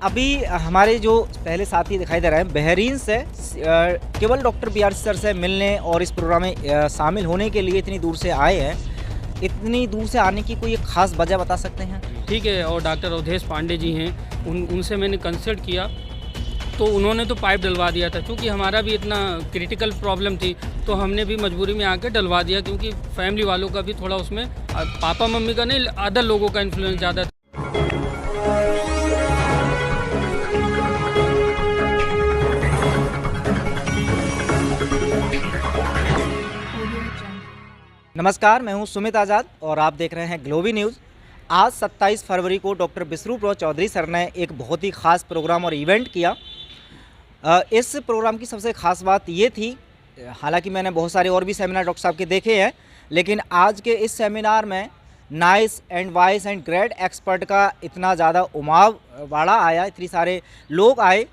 अभी हमारे जो पहले साथी दिखाई दे रहे हैं बहरीन से केवल डॉक्टर BR सर से मिलने और इस प्रोग्राम में शामिल होने के लिए इतनी दूर से आए हैं। इतनी दूर से आने की कोई एक ख़ास वजह बता सकते हैं? ठीक है। और डॉक्टर अवधेश पांडे जी हैं, उनसे मैंने कंसल्ट किया तो उन्होंने तो पाइप डलवा दिया था। क्योंकि हमारा भी इतना क्रिटिकल प्रॉब्लम थी तो हमने भी मजबूरी में आके डलवा दिया, क्योंकि फैमिली वालों का भी थोड़ा उसमें पापा मम्मी का नहीं, अदर लोगों का इन्फ्लुएंस ज़्यादा था। नमस्कार, मैं हूं सुमित आज़ाद और आप देख रहे हैं ग्लोबी न्यूज़। आज 27 फरवरी को डॉक्टर बिसरूप्रो चौधरी सर ने एक बहुत ही ख़ास प्रोग्राम और इवेंट किया। इस प्रोग्राम की सबसे ख़ास बात ये थी, हालांकि मैंने बहुत सारे और भी सेमिनार डॉक्टर साहब के देखे हैं, लेकिन आज के इस सेमिनार में nice and vice and great expert का इतना ज़्यादा उमाव वाड़ा आया, इतने सारे लोग आए।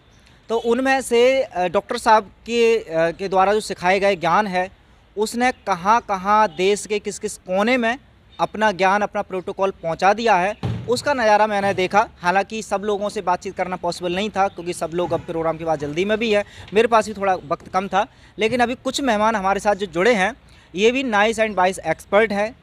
तो उनमें से डॉक्टर साहब के द्वारा जो सिखाए गए ज्ञान है, उसने कहाँ कहाँ देश के किस किस कोने में अपना ज्ञान, अपना प्रोटोकॉल पहुंचा दिया है, उसका नज़ारा मैंने देखा। हालांकि सब लोगों से बातचीत करना पॉसिबल नहीं था, क्योंकि सब लोग अब प्रोग्राम के बाद जल्दी में भी है, मेरे पास भी थोड़ा वक्त कम था। लेकिन अभी कुछ मेहमान हमारे साथ जो जुड़े हैं, ये भी नाइस एंड वाइस एक्सपर्ट हैं।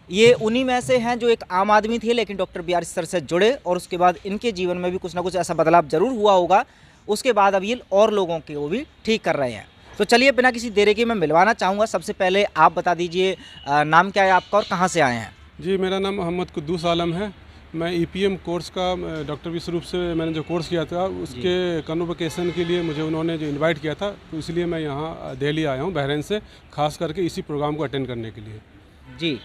ये उन्हीं में से हैं जो एक आम आदमी थे, लेकिन डॉक्टर BR सर से जुड़े और उसके बाद इनके जीवन में भी कुछ ना कुछ ऐसा बदलाव ज़रूर हुआ होगा। उसके बाद अब ये और लोगों के वो भी ठीक कर रहे हैं। तो चलिए बिना किसी देरी के मैं मिलवाना चाहूँगा। सबसे पहले आप बता दीजिए नाम क्या है आपका और कहाँ से आए हैं? जी, मेरा नाम मोहम्मद कुद्दूस आलम है। मैं EPM कोर्स का डॉक्टर बिसरूप से मैंने जो कोर्स किया था, उसके कन्वोकेशन के लिए मुझे उन्होंने जो इनवाइट किया था, तो इसलिए मैं यहाँ दिल्ली आया हूँ बहरीन से, खास करके इसी प्रोग्राम को अटेंड करने के लिए। जी,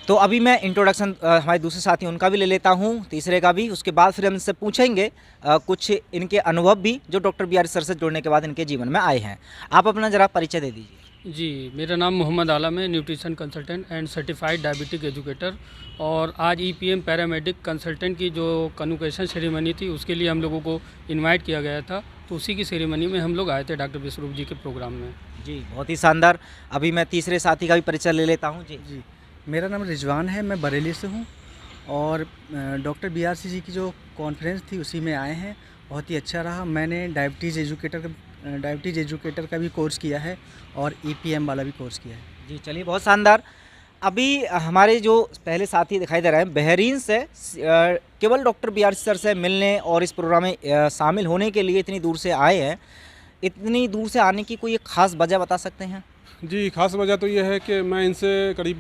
तो अभी मैं इंट्रोडक्शन हमारे दूसरे साथी उनका भी ले लेता हूँ, तीसरे का भी। उसके बाद फिर हम इनसे पूछेंगे कुछ इनके अनुभव भी जो डॉक्टर BR सर से जुड़ने के बाद इनके जीवन में आए हैं। आप अपना ज़रा परिचय दे दीजिए। जी, मेरा नाम मोहम्मद आलम है, nutrition consultant and certified diabetic educator. और आज EPM पैरामेडिक कंसल्टेंट की जो कन्वोकेशन सेरेमनी थी, उसके लिए हम लोगों को इनवाइट किया गया था, तो उसी की सेरेमनी में हम लोग आए थे डॉक्टर बिसरूप जी के प्रोग्राम में। जी, बहुत ही शानदार। अभी मैं तीसरे साथी का भी परिचय ले लेता हूँ। जी, मेरा नाम रिजवान है, मैं बरेली से हूँ और डॉक्टर BR जी की जो कॉन्फ्रेंस थी उसी में आए हैं। बहुत ही अच्छा रहा। मैंने डायबिटीज़ एजुकेटर का भी कोर्स किया है और EPM वाला भी कोर्स किया है। जी, चलिए, बहुत शानदार। अभी हमारे जो पहले साथी दिखाई दे रहे हैं बहरीन से केवल डॉक्टर BR सर से मिलने और इस प्रोग्राम में शामिल होने के लिए इतनी दूर से आए हैं। इतनी दूर से आने की कोई एक ख़ास वजह बता सकते हैं? जी, खास वजह तो ये है कि मैं इनसे करीब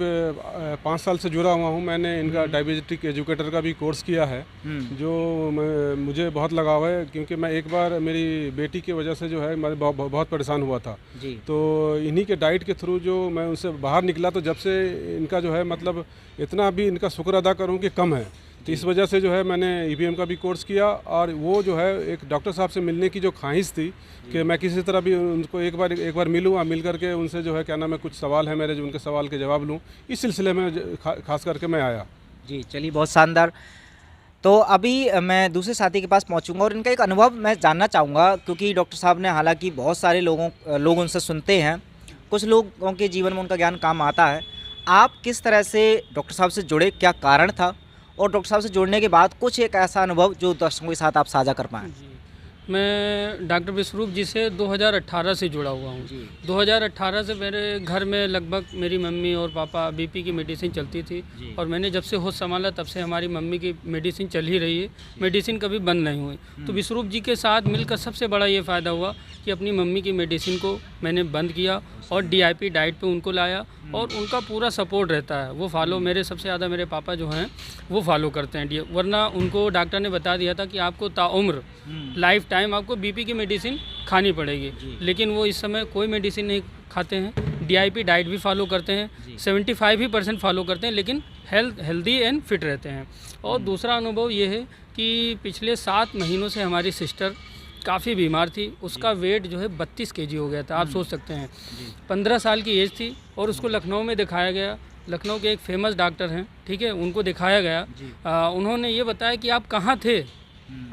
5 साल से जुड़ा हुआ हूँ। मैंने इनका डायबिटिक एजुकेटर का भी कोर्स किया है, जो मुझे बहुत लगाव है, क्योंकि मैं एक बार मेरी बेटी की वजह से जो है मैं बहुत परेशान हुआ था। जी। तो इन्हीं के डाइट के थ्रू जो मैं उनसे बाहर निकला, तो जब से इनका जो है मतलब इतना भी इनका शुक्र अदा करूँ कि कम है। तो इस वजह से जो है मैंने EPM का भी कोर्स किया, और वो जो है एक डॉक्टर साहब से मिलने की जो ख्वाहिश थी कि मैं किसी तरह भी उनको एक बार मिलूँ, और मिल करके उनसे जो है क्या नाम है, कुछ सवाल है मेरे, जो उनके सवाल के जवाब लूँ, इस सिलसिले में खास करके मैं आया। जी, चलिए, बहुत शानदार। तो अभी मैं दूसरे साथी के पास पहुंचूंगा और इनका एक अनुभव मैं जानना चाहूँगा, क्योंकि डॉक्टर साहब ने, हालांकि बहुत सारे लोग उनसे सुनते हैं, कुछ लोगों के जीवन में उनका ज्ञान काम आता है। आप किस तरह से डॉक्टर साहब से जुड़े, क्या कारण था, और डॉक्टर साहब से जुड़ने के बाद कुछ एक ऐसा अनुभव जो दर्शकों के साथ आप साझा कर पाएँ? मैं डॉक्टर बिसरूप जी से 2018 से जुड़ा हुआ हूँ। 2018 से मेरे घर में लगभग मेरी मम्मी और पापा BP की मेडिसिन चलती थी, और मैंने जब से होश संभाला तब से हमारी मम्मी की मेडिसिन चल ही रही है, मेडिसिन कभी बंद नहीं हुई। तो बिसरूप जी के साथ मिलकर सबसे बड़ा ये फ़ायदा हुआ कि अपनी मम्मी की मेडिसिन को मैंने बंद किया और DIP डाइट पे उनको लाया, और उनका पूरा सपोर्ट रहता है। वो फॉलो, मेरे सबसे ज़्यादा मेरे पापा जो हैं वो फॉलो करते हैं, वरना उनको डॉक्टर ने बता दिया था कि आपको ताउम्र लाइफ टाइम आपको BP की मेडिसिन खानी पड़ेगी, लेकिन वो इस समय कोई मेडिसिन नहीं खाते हैं, DIP डाइट भी फॉलो करते हैं, 75% फॉलो करते हैं, लेकिन हेल्दी एंड फिट रहते हैं। और दूसरा अनुभव ये है कि पिछले 7 महीनों से हमारी सिस्टर काफ़ी बीमार थी, उसका वेट जो है 32 kg हो गया था। आप सोच सकते हैं, 15 साल की एज थी, और उसको लखनऊ में दिखाया गया। लखनऊ के एक फेमस डॉक्टर हैं, ठीक है, उनको दिखाया गया। उन्होंने ये बताया कि आप कहाँ थे,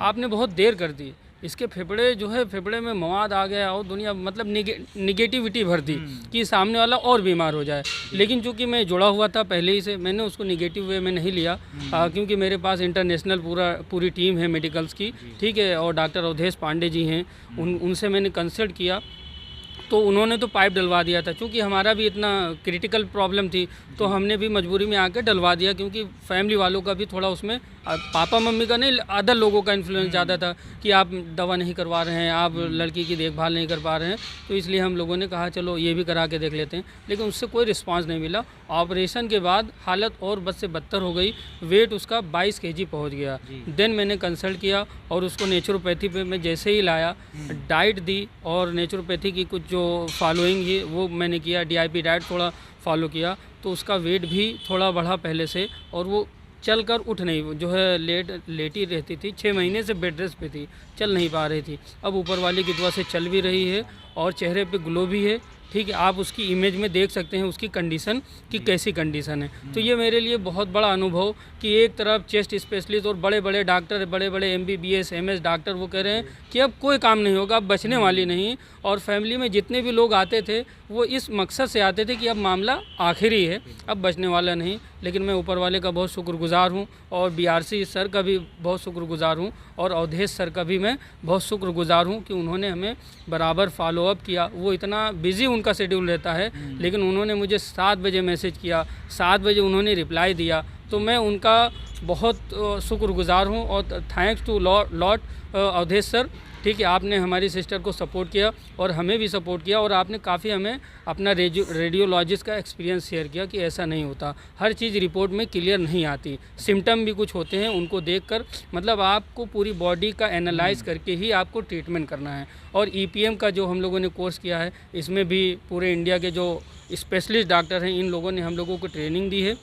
आपने बहुत देर कर दी, इसके फेफड़े जो है, फेफड़े में मवाद आ गया और दुनिया मतलब निगेटिविटी भर दी कि सामने वाला और बीमार हो जाए। लेकिन चूंकि मैं जुड़ा हुआ था पहले ही से, मैंने उसको निगेटिव वे में नहीं लिया, क्योंकि मेरे पास इंटरनेशनल पूरी टीम है मेडिकल्स की, ठीक है, और डॉक्टर अवधेश पांडे जी हैं, उनसे मैंने कंसल्ट किया तो उन्होंने तो पाइप डलवा दिया था। चूँकि हमारा भी इतना क्रिटिकल प्रॉब्लम थी तो हमने भी मजबूरी में आकर डलवा दिया, क्योंकि फैमिली वालों का भी थोड़ा उसमें, पापा मम्मी का नहीं, अदर लोगों का इन्फ्लुएंस ज़्यादा था कि आप दवा नहीं करवा रहे हैं, आप लड़की की देखभाल नहीं कर पा रहे हैं, तो इसलिए हम लोगों ने कहा चलो ये भी करा के देख लेते हैं। लेकिन उससे कोई रिस्पांस नहीं मिला। ऑपरेशन के बाद हालत और बद से बदतर हो गई, वेट उसका 22 kg पहुँच गया। देन मैंने कंसल्ट किया और उसको नेचुरोपैथी पे मैं जैसे ही लाया, डाइट दी और नेचुरोपैथी की कुछ जो फॉलोइंग है वो मैंने किया, DIP डाइट थोड़ा फॉलो किया, तो उसका वेट भी थोड़ा बढ़ा पहले से, और वो चल कर उठ नहीं, जो है लेटी रहती थी, 6 महीने से बेड रेस्ट पे थी, चल नहीं पा रही थी। अब ऊपर वाले की दुआ से चल भी रही है और चेहरे पे ग्लो भी है, ठीक है। आप उसकी इमेज में देख सकते हैं उसकी कंडीशन कि कैसी कंडीशन है। तो ये मेरे लिए बहुत बड़ा अनुभव कि एक तरफ चेस्ट स्पेशलिस्ट और बड़े बड़े डॉक्टर, बड़े बड़े MBBS MS डॉक्टर वो कह रहे हैं कि अब कोई काम नहीं होगा, अब बचने वाली नहीं। और फैमिली में जितने भी लोग आते थे वो इस मकसद से आते थे कि अब मामला आखिरी है, अब बचने वाला नहीं। लेकिन मैं ऊपर वाले का बहुत शुक्रगुजार हूँ और BRC सर का भी बहुत शुक्रगुजार हूँ और अवधेश सर का भी मैं बहुत शुक्रगुजार हूँ कि उन्होंने हमें बराबर फॉलोअप किया। वो इतना बिज़ी उनका शेड्यूल रहता है, लेकिन उन्होंने मुझे 7 बजे मैसेज किया, 7 बजे उन्होंने रिप्लाई दिया, तो मैं उनका बहुत शुक्रगुजार हूँ। और thanks to lot Awadhesh sir, ठीक है, आपने हमारी सिस्टर को सपोर्ट किया और हमें भी सपोर्ट किया, और आपने काफ़ी हमें अपना रेडियोलॉजिस्ट का एक्सपीरियंस शेयर किया कि ऐसा नहीं होता, हर चीज़ रिपोर्ट में क्लियर नहीं आती, सिम्टम भी कुछ होते हैं, उनको देखकर मतलब आपको पूरी बॉडी का एनालाइज करके ही आपको ट्रीटमेंट करना है। और EPM का जो हम लोगों ने कोर्स किया है, इसमें भी पूरे इंडिया के जो स्पेशलिस्ट डॉक्टर हैं, इन लोगों ने हम लोगों को ट्रेनिंग दी है,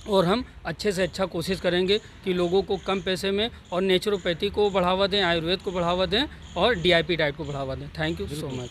और हम अच्छे से अच्छा कोशिश करेंगे कि लोगों को कम पैसे में और नेचुरोपैथी को बढ़ावा दें, आयुर्वेद को बढ़ावा दें और DIP डाइट को बढ़ावा दें। Thank you so much.